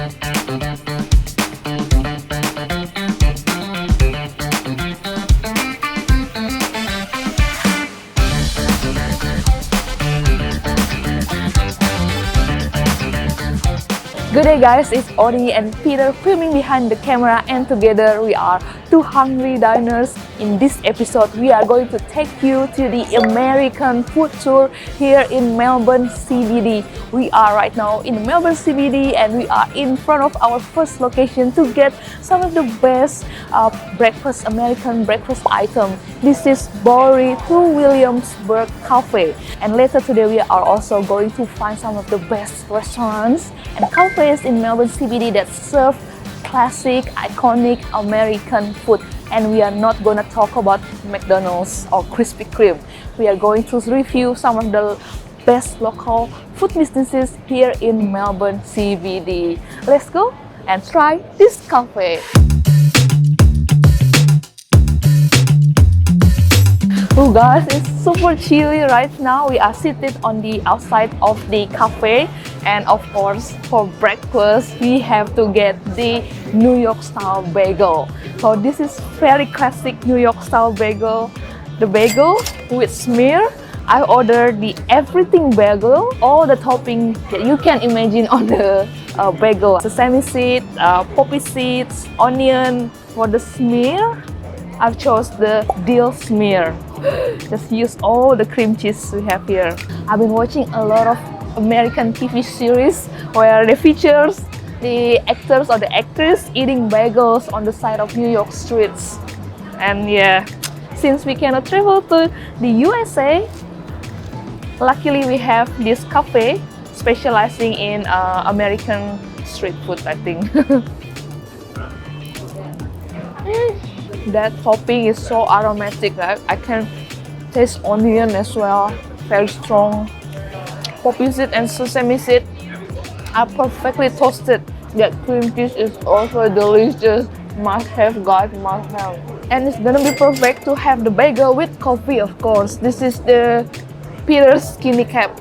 Good day guys, it's Odi and Peter filming behind the camera, and together we are two hungry diners. In this episode, we are going to take you to the American food tour here in Melbourne CBD. We are right now in Melbourne CBD and we are in front of our first location to get some of the best American breakfast item. This is Bowery To Williamsburg Cafe, and later today we are also going to find some of the best restaurants and cafes in Melbourne CBD that serve classic, iconic American food. And we are not gonna talk about McDonald's or Krispy Kreme. We are going to review some of the best local food businesses here in Melbourne CBD. Let's go and try this cafe. Oh guys, it's super chilly right now. We are seated on the outside of the cafe, and of course for breakfast we have to get the New York style bagel. So this is very classic New York style bagel. The bagel with smear. I ordered the everything bagel, all the topping that you can imagine on the bagel. Sesame seed, poppy seeds, onion. For the smear, I've chose the dill smear. Just use all the cream cheese we have here. I've been watching a lot of American TV series where they features the actors or the actress eating bagels on the side of New York streets. And yeah, since we cannot travel to the USA, luckily we have this cafe specializing in American street food, I think. That topping is so aromatic, right? I can taste onion as well, very strong. Poppy seed and sesame seed are perfectly toasted. That cream cheese is also delicious. Must have, guys, must have. And it's gonna be perfect to have the bagel with coffee, of course. This is the Peter's skinny cap.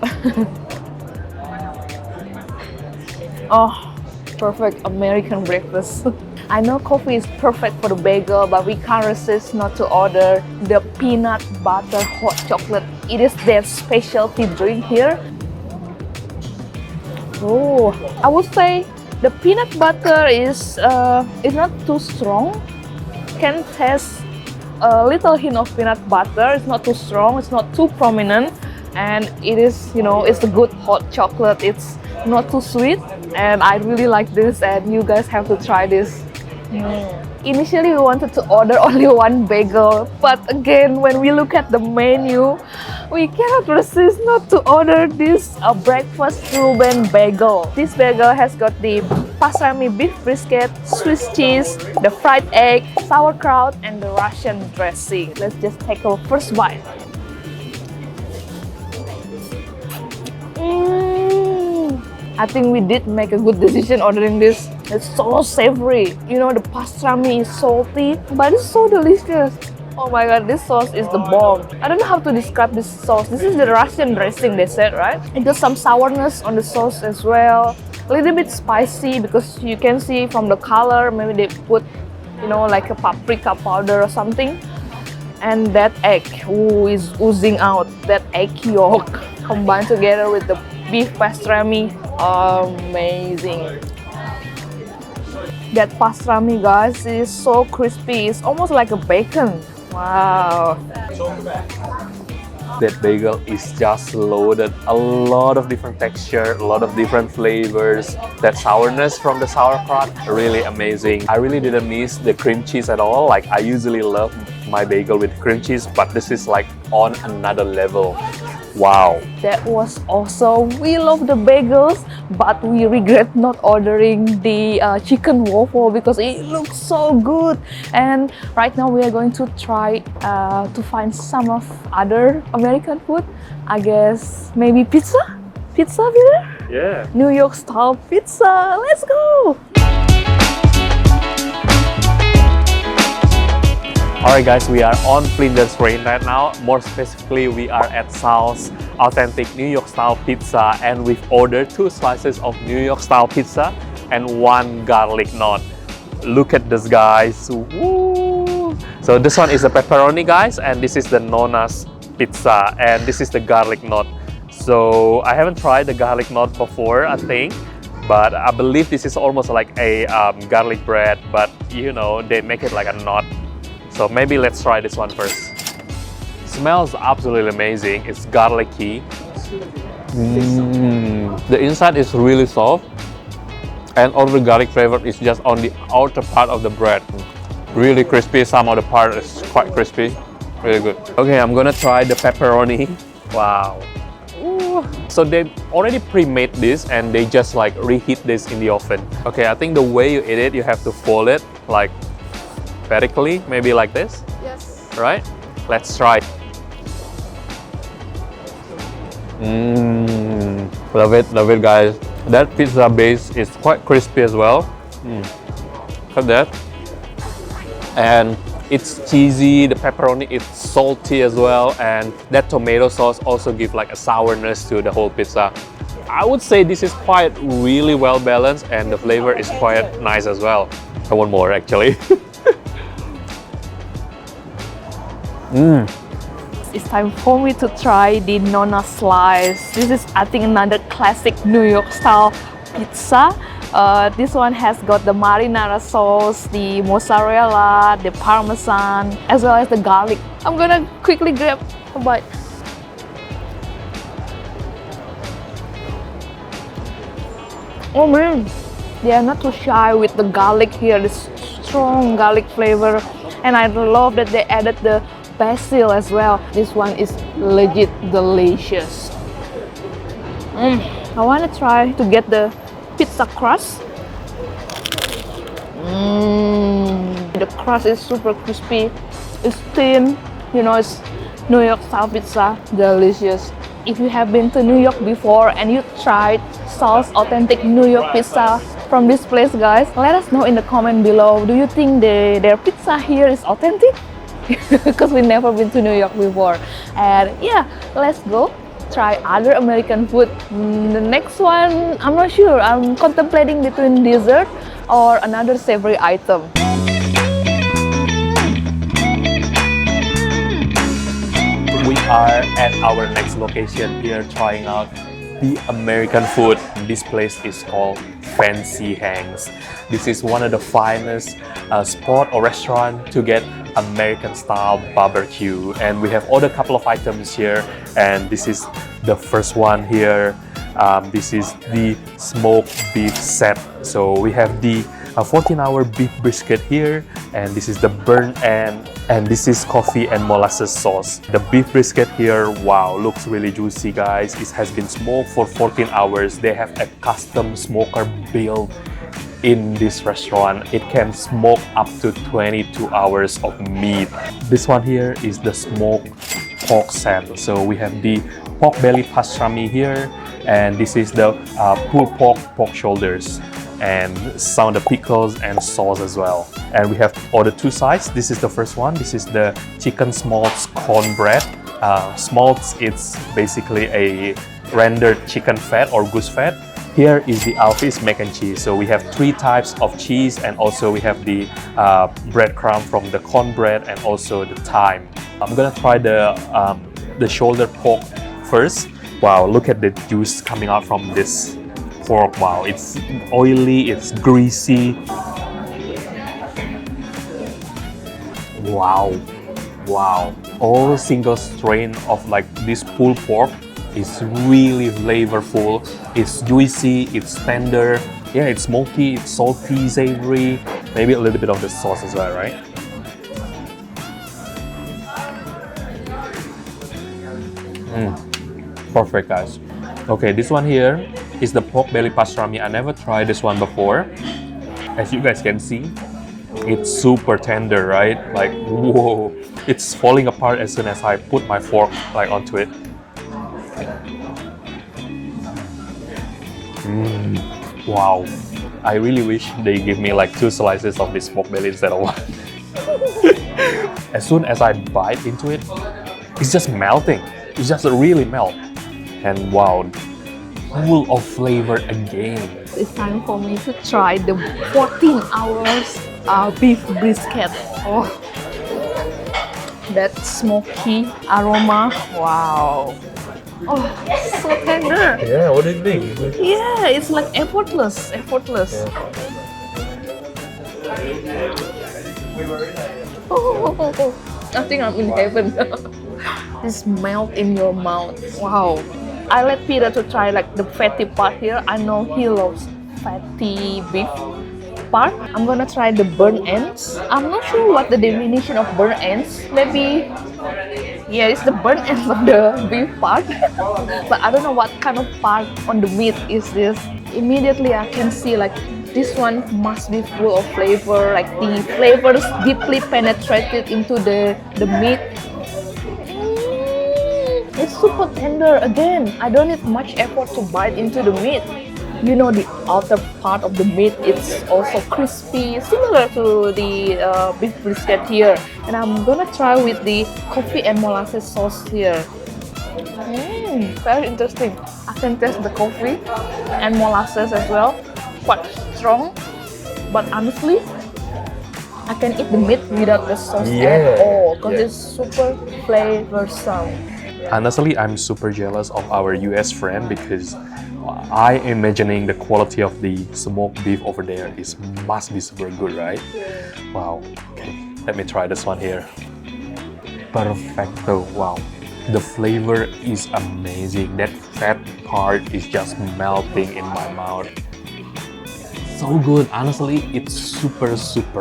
Oh, perfect American breakfast. I know coffee is perfect for the bagel, but we can't resist not to order the peanut butter hot chocolate. It is their specialty drink here. Oh, I would say the peanut butter is not too strong. Can taste a little hint of peanut butter. It's not too strong. It's not too prominent, and it is, it's a good hot chocolate. It's not too sweet, and I really like this. And you guys have to try this. Initially, we wanted to order only one bagel, but again, when we look at the menu, we cannot resist not to order this breakfast Reuben bagel. This bagel has got the pastrami beef brisket, Swiss cheese, the fried egg, sauerkraut, and the Russian dressing. Let's just take a first bite. I think we did make a good decision ordering this. It's so savory. The pastrami is salty, but it's so delicious. Oh my god, this sauce is the bomb. I don't know how to describe this sauce. This is the Russian dressing, they said, right? It got some sourness on the sauce as well. A little bit spicy because you can see from the color, maybe they put, like a paprika powder or something. And that egg, is oozing out. That egg yolk combined together with the beef pastrami. Amazing. That pastrami, guys, is so crispy. It's almost like a bacon. Wow. That bagel is just loaded. A lot of different texture, a lot of different flavors. That sourness from the sauerkraut, really amazing. I really didn't miss the cream cheese at all. Like, I usually love my bagel with cream cheese, but this is like on another level. Wow. That was awesome. We love the bagels, but we regret not ordering the chicken waffle because it looks so good. And right now we are going to try to find some of other American food. I guess maybe pizza? Pizza, Peter? Yeah. New York style pizza. Let's go! Alright guys, we are on Flinders Lane right now. More specifically, we are at Sal's Authentic New York Style Pizza, and we've ordered 2 slices of New York Style Pizza. and 1 garlic knot. Look at this, guys. Woo. So this one is the pepperoni, guys, and this is the Nonna's pizza, and this is the garlic knot. So I haven't tried the garlic knot before, I think, but I believe this is almost like a garlic bread, but you know, they make it like a knot. So maybe let's try this one first. Smells absolutely amazing. It's garlicky. The inside is really soft, and all the garlic flavor is just on the outer part of the bread. Really crispy. Some of the part is quite crispy. Really good. Okay, I'm gonna try the pepperoni. Wow. Ooh. So they already pre-made this and they just like reheat this in the oven. Okay, I think the way you eat it, you have to fold it like vertically, maybe like this. Yes. Right? Let's try. Love it, guys. That pizza base is quite crispy as well. Look at that. And it's cheesy, the pepperoni is salty as well, and that tomato sauce also gives like a sourness to the whole pizza. I would say this is quite really well balanced, and the flavor is quite nice as well. I want more actually. It's time for me to try the Nonna slice. This is, I think, another classic New York style pizza. This one has got the marinara sauce, the mozzarella, the parmesan, as well as the garlic. I'm gonna quickly grab a bite. Oh man, they are not too shy with the garlic here, the strong garlic flavor. And I love that they added the basil as well. This one is legit delicious. I want to try to get the pizza crust. The crust is super crispy. It's thin, you know, it's New York style pizza. Delicious. If you have been to New York before and you tried Sal's authentic New York pizza from this place, guys, let us know in the comment below. Do you think their pizza here is authentic? Because we've never been to New York before. And yeah, let's go try other American food. The next one, I'm not sure. I'm contemplating between dessert or another savory item. We are at our next location here trying out the American food. This place is called Fancy Hanks. This is one of the finest spot or restaurant to get American style barbecue, and we have ordered a couple of items here, and this is the first one here. This is the smoked beef set. So we have the 14-hour beef brisket here, and this is the burnt end, and this is coffee and molasses sauce. The beef brisket here, wow, looks really juicy, guys. It has been smoked for 14 hours. They have a custom smoker built in this restaurant. It can smoke up to 22 hours of meat. This one here is the smoked pork set. So we have the pork belly pastrami here, and this is the pulled pork shoulders, and some of the pickles and sauce as well. And we have ordered 2 sides. This is the first one. This is the chicken smoltz cornbread. Smoltz, it's basically a rendered chicken fat or goose fat. Here is the Alfie's mac and cheese. So we have 3 types of cheese, and also we have the breadcrumb from the cornbread and also the thyme. I'm gonna try the shoulder pork first. Wow, look at the juice coming out from this pork. Wow, it's oily, it's greasy. Wow, all single strain of like this pulled pork is really flavorful. It's juicy, it's tender. Yeah, it's smoky, it's salty, savory. Maybe a little bit of the sauce as well, right? Perfect, guys. Okay, this one here is the pork belly pastrami. I never tried this one before. As you guys can see, it's super tender, right? Like, whoa, it's falling apart as soon as I put my fork like onto it. Wow, I really wish they give me like 2 slices of this pork belly instead of 1. As soon as I bite into it, it's just melting. It's just really melt. And wow, full of flavor again. it's time for me to try the 14 hours beef brisket. Oh, that smoky aroma. Wow. Oh, so tender. Yeah, what do you think? Yeah, it's like effortless. Effortless. Oh, I think I'm in heaven. This melt in your mouth. Wow. I let Peter to try like the fatty part here. I know he loves fatty beef part. I'm gonna try the burnt ends. I'm not sure what the definition of burnt ends. Maybe, yeah, it's the burnt ends of the beef part. But I don't know what kind of part on the meat is this. Immediately I can see like this one must be full of flavor. Like the flavors deeply penetrated into the meat. It's super tender. Again, I don't need much effort to bite into the meat. You know, the outer part of the meat, it's also crispy, similar to the beef brisket here. And I'm gonna try with the coffee and molasses sauce here. Very interesting. I can taste the coffee and molasses as well. Quite strong. But honestly, I can eat the meat without the sauce at all because it's super flavorsome. Honestly, I'm super jealous of our US friend because I imagining the quality of the smoked beef over there must be super good, right? Wow. Okay, let me try this one here. Perfecto. Wow. The flavor is amazing. That fat part is just melting in my mouth. So good. Honestly, it's super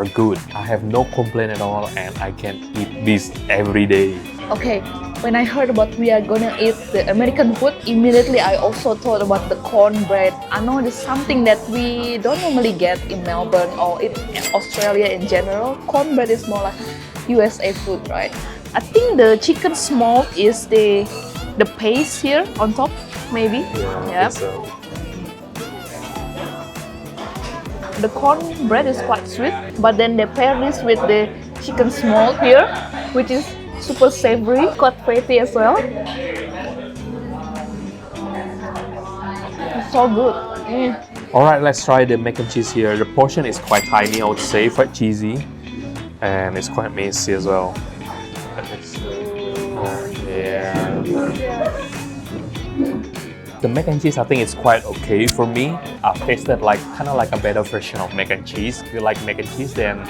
good. I have no complaint at all and I can eat this every day. Okay, when I heard about we are gonna eat the American food, immediately I also thought about the cornbread. I know it's something that we don't normally get in Melbourne or in Australia in general. Cornbread is more like USA food, right? I think the chicken smoke is the paste here on top, maybe. Yeah. I think so. The cornbread is quite sweet, but then they pair this with the chicken smoke here, which is super savory, quite fatty as well. It's so good. Alright, let's try the mac and cheese here. The portion is quite tiny, I would say, quite cheesy. And it's quite messy as well. Yeah. The mac and cheese, I think it's quite okay for me. I've tasted kind of like a better version of mac and cheese. If you like mac and cheese, then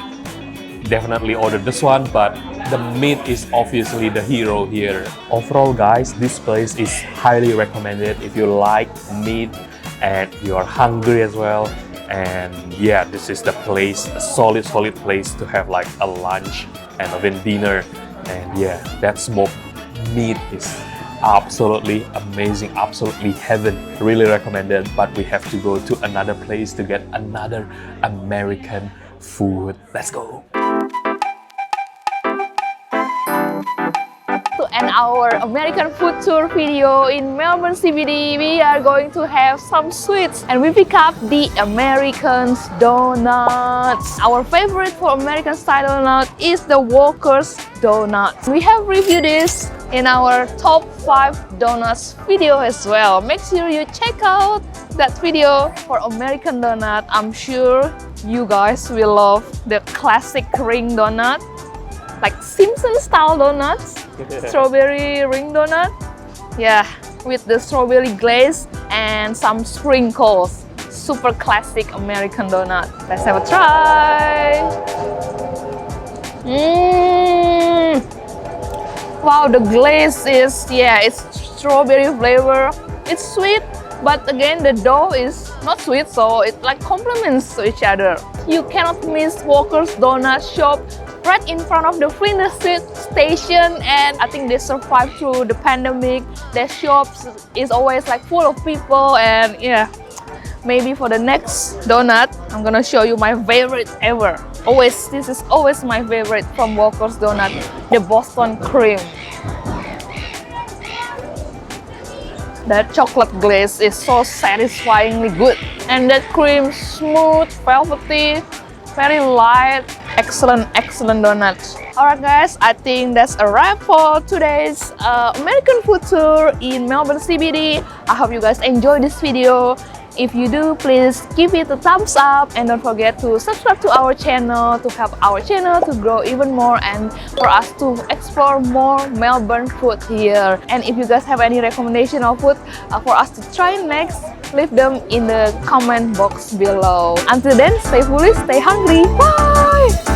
definitely order this one, but the meat is obviously the hero here. Overall, guys, this place is highly recommended if you like meat and you're hungry as well. And yeah, this is the place, a solid place to have like a lunch and even dinner. And yeah, that smoked meat is absolutely amazing, absolutely heaven. Really recommended, but we have to go to another place to get another American food. Let's go. To end our American food tour video in Melbourne CBD, we are going to have some sweets and we pick up the American donuts. Our favorite for American style donut is the Walker's Donuts. We have reviewed this in our top 5 donuts video as well. Make sure you check out that video for American donut. I'm sure you guys will love the classic ring donut, like Simpson style donuts, strawberry ring donut. Yeah, with the strawberry glaze and some sprinkles. Super classic American donut. Let's have a try. Wow, the glaze is, it's strawberry flavor. It's sweet, but again, the dough is not sweet, so it like complements to each other. You cannot miss Walker's Donut Shop right in front of the Flinders Street station, and I think they survived through the pandemic. Their shops is always like full of people, and yeah, maybe for the next donut, I'm gonna show you my favorite ever. This is always my favorite from Walker's Donut, the Boston cream. That chocolate glaze is so satisfyingly good, and that cream smooth, velvety, very light. Excellent donut. Alright guys, I think that's a wrap for today's American food tour in Melbourne CBD. I hope you guys enjoyed this video. If you do, please give it a thumbs up and don't forget to subscribe to our channel to help our channel to grow even more and for us to explore more Melbourne food here. And if you guys have any recommendation of food for us to try next, leave them in the comment box below. Until then, stay foolish, stay hungry. Bye!